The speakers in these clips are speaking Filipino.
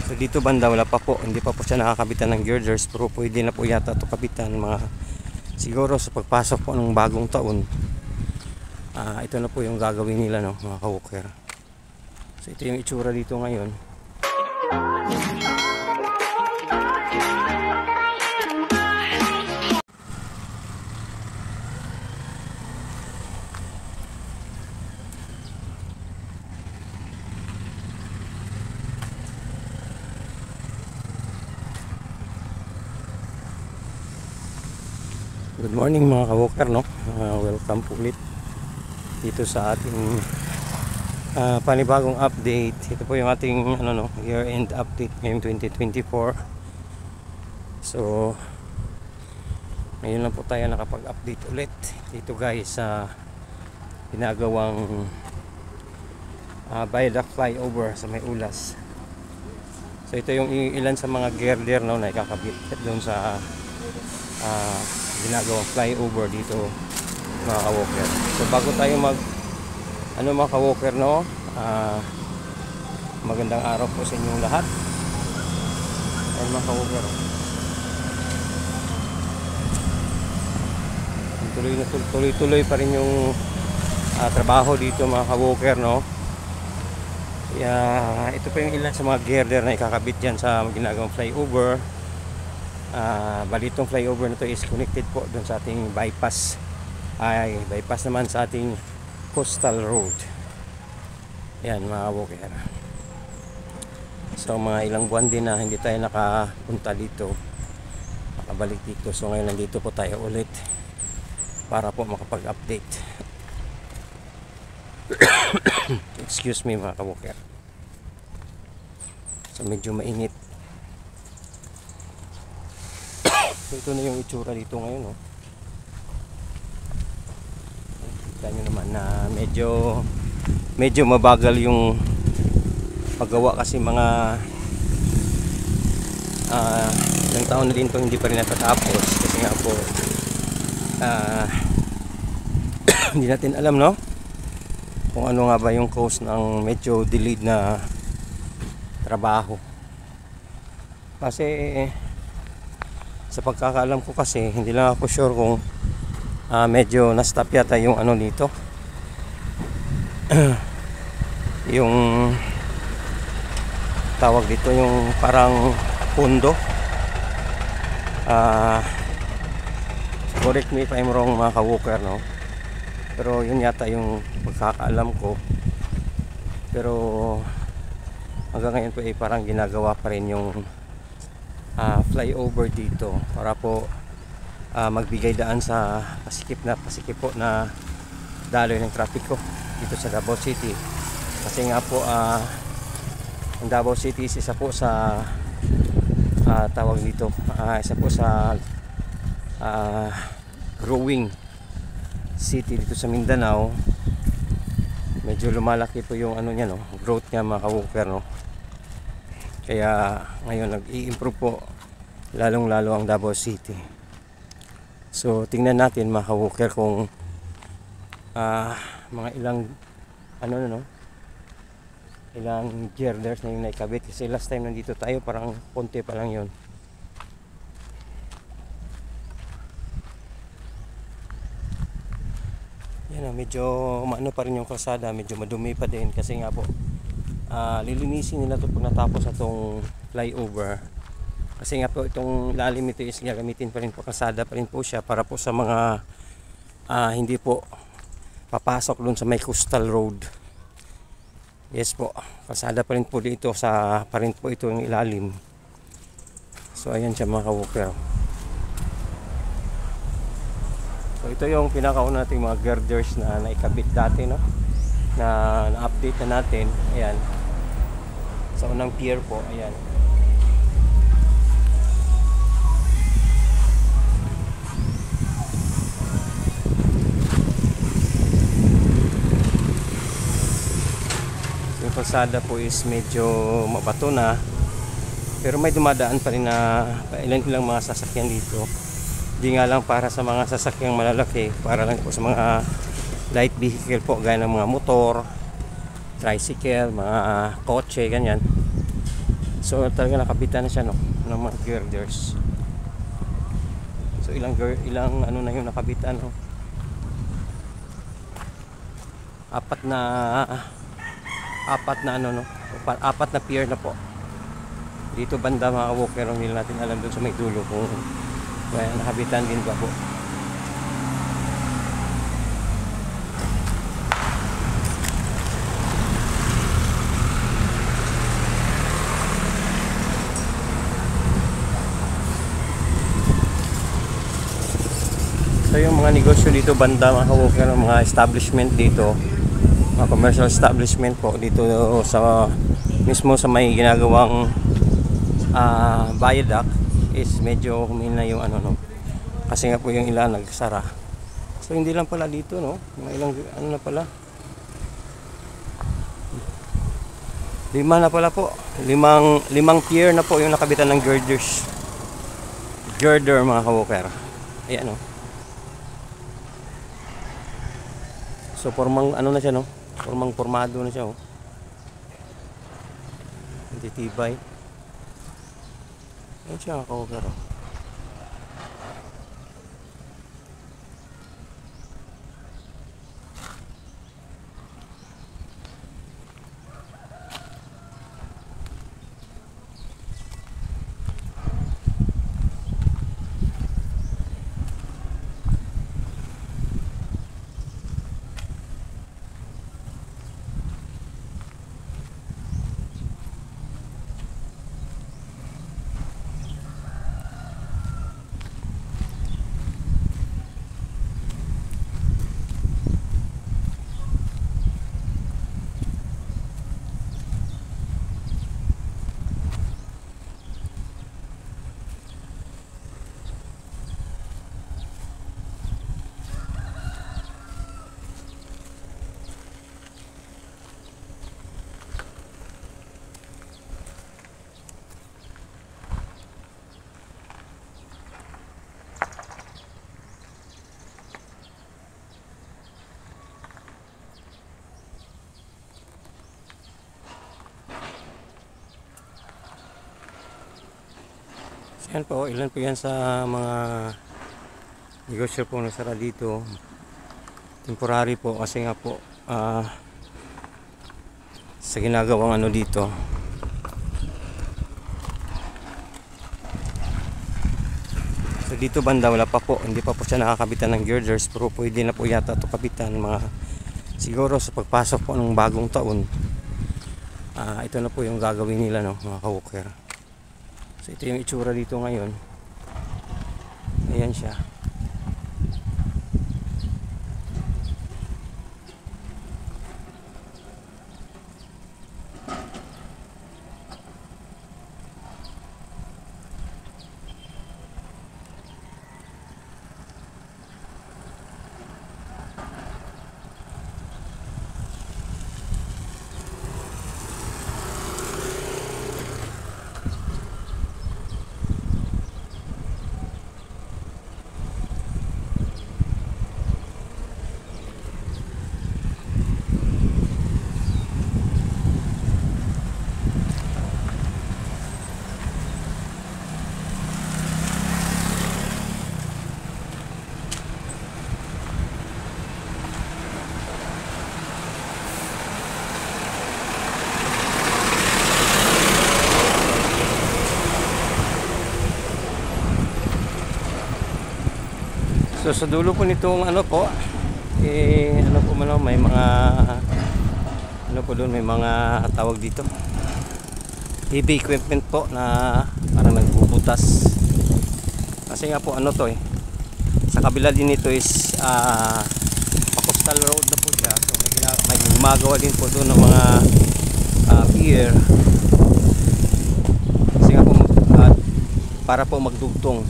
So dito banda wala pa po, hindi pa po siya nakakabitan ng girders, pero pwede na po yata ito kabitan mga siguro sa pagpasok po ng bagong taon. Ito na po yung gagawin nila, no, mga ka-walker. So ito yung itsura dito ngayon. Good morning mga ka-walker, no? Welcome po ulit dito sa ating panibagong update. Ito po yung ating year-end update ngayong 2024. So ngayon lang po tayo nakapag-update ulit dito guys sa ginagawang viaduct flyover sa May Ulas. So ito yung ilan sa mga girder, no, na ikakabit doon sa ginagawang flyover dito mga ka-walker. So bago tayo mga ka-walker, no, magandang araw po sa inyong lahat. Ayan mga ka-walker, tuloy pa rin yung trabaho dito mga ka-walker, no. Ito pa yung ilan sa mga girder na ikakabit dyan sa ginagawang flyover. Bali itong flyover na to is connected po dun sa ating bypass, bypass naman sa ating coastal road. Yan mga walker. So mga ilang buwan din na hindi tayo nakapunta dito, makabalik dito. So ngayon nandito po tayo ulit para po makapag-update. Excuse me mga ka-walker. So medyo mainit. So ito na yung itsura dito ngayon, no? Kita nyo naman na medyo mabagal yung paggawa kasi mga ilang taon na din to hindi pa rin natatapos kasi nga po hindi natin alam, no, kung ano nga ba yung cause ng medyo delayed na trabaho. Kasi sa pagkakaalam ko kasi hindi lang ako sure kung medyo na-stop yata yung dito yung tawag dito, yung parang pundo. Correct me if I'm wrong mga ka-walker, no, pero yun yata yung pagkakaalam ko. Pero hanggang ngayon po parang ginagawa pa rin yung flyover dito para po magbigay daan sa pasikip po na daloy ng trapiko dito sa Davao City. Kasi nga po ang Davao City is isa po sa tawag dito, isa po sa growing city dito sa Mindanao. Medyo lumalaki po yung niya, no, growth niya mga ka-walker, no. Kaya ngayon nag-i-improve po lalong lalo ang Davao City. So tingnan natin mga ka-walker kung mga ilang ilang girders na yung naikabit. Kasi last time nandito tayo parang konti pa lang yun. Yan, medyo pa rin yung kalsada, medyo madumi pa din kasi nga po lilinisin nila ito pag natapos itong flyover. Kasi nga po itong lalim ito is gagamitin pa rin po, kalsada pa rin po siya para po sa mga hindi po papasok dun sa may coastal road. Yes po, kalsada pa rin po dito pa rin po ito yung ilalim. So ayan siya mga ka-walker. So ito yung pinakauna nating mga girders na naikabit dati, no, na na-update na natin. Ayan, sa unang pier po, ayan. Yung kalsada po is medyo mabato na, pero may dumadaan pa rin na ilang mga sasakyan dito. Hindi nga lang para sa mga sasakyang malalaki, para lang po sa mga light vehicle po, gaya ng mga motor, tricycle, mga kotse, ganyan. So So talaga nakabitan na siya, no, ng mga girders. So ilang ano na yung nakabitan, no? Apat na ano, no, apat na pier na po dito banda, mga walker. Hindi natin alam doon sa may dulo kung nakabitan din ba po. So yung mga negosyo dito banda, mga walker, mga establishment dito, mga commercial establishment po dito sa mismo sa may ginagawang viaduct is medyo humina yung ano, no, kasi nga po yung ilan nagsara. So hindi lang pala dito, no, mga ilang ano na pala, 5 na pala po, limang pier na po yung nakabitan ng girder, mga ka-walker. Ayan, no. So formang ano na siya, no, formado na siya, oh. Hindi tibay. Ayan siya, mga ka-walker, oh. Yan po, ilan po yan sa mga negosyo po nasara dito. Temporary po kasi nga po sa ginagawang ano dito. So dito banda wala pa po, hindi pa po siya nakakabitan ng girders, pero pwede na po yata ito kabitan mga siguro sa pagpasok po ng bagong taon. Ito na po yung gagawin nila, no, mga ka-walker. So ito yung itsura dito ngayon. Ayan siya. So sa dulo po nitong ano po, ano po man, may mga ano po doon, may mga tawag dito, heavy equipment po na parang nagbubutas. Kasi nga po ano to sa kabila din nito is coastal road na po siya. So may gumagawa din po doon ng mga pier. Kasi nga po para po magdugtong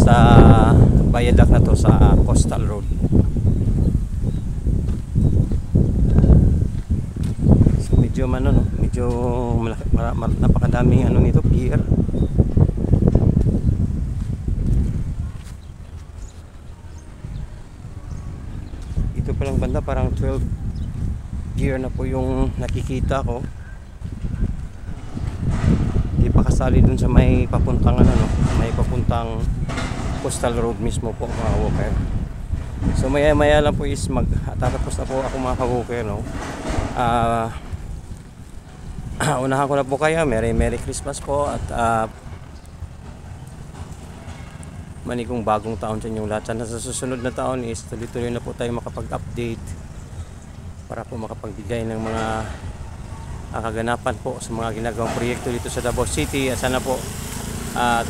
sa viaduct na to sa coastal road. So medyo ano, no, medyo napakadaming ano nito, pier. Ito palang banda parang 12 pier na po yung nakikita ko. nakasali dun sa may papuntang ano, no? May papuntang Coastal Road mismo po mga ka-walker. So maya maya lang po is tatapos na po ako mga ka-walker, no? Unahan ko na po kayo. Merry Christmas po at manikong bagong taon sa inyong lahat. Sana sa susunod na taon is tuloy-tuloy na po tayo makapag-update para po makapagbigay ng mga kaganapan po sa mga ginagawang proyekto dito sa Davao City. At sana po at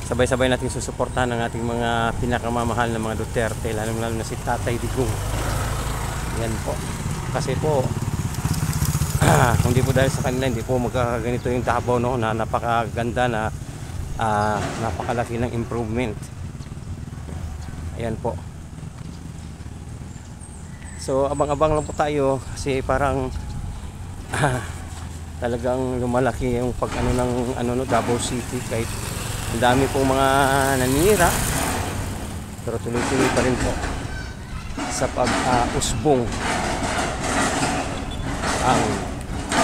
sabay-sabay nating susuportahan ng ating mga pinakamamahal na mga Duterte, lalo na si Tatay Digong. Yan po. Kasi po kung di po dahil sa kanila, hindi po magkakaganito yung Davao, no? Na napakaganda na napakalaki ng improvement. Ayan po. So abang-abang lang po tayo kasi parang talagang lumalaki yung pag ng Davao City, kahit ang dami pong mga naninira, pero tuloy-tuloy pa rin po sa pag-usbong ang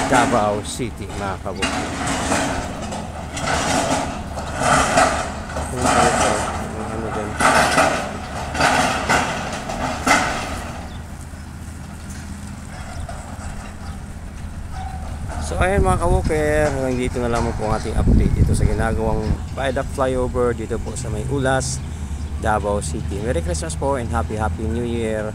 Davao City mga kabukid. So ayan mga ka-walker, hanggang dito na lamang po ang ating update dito sa ginagawang viaduct flyover dito po sa may Ulas, Davao City. Merry Christmas po and Happy New Year.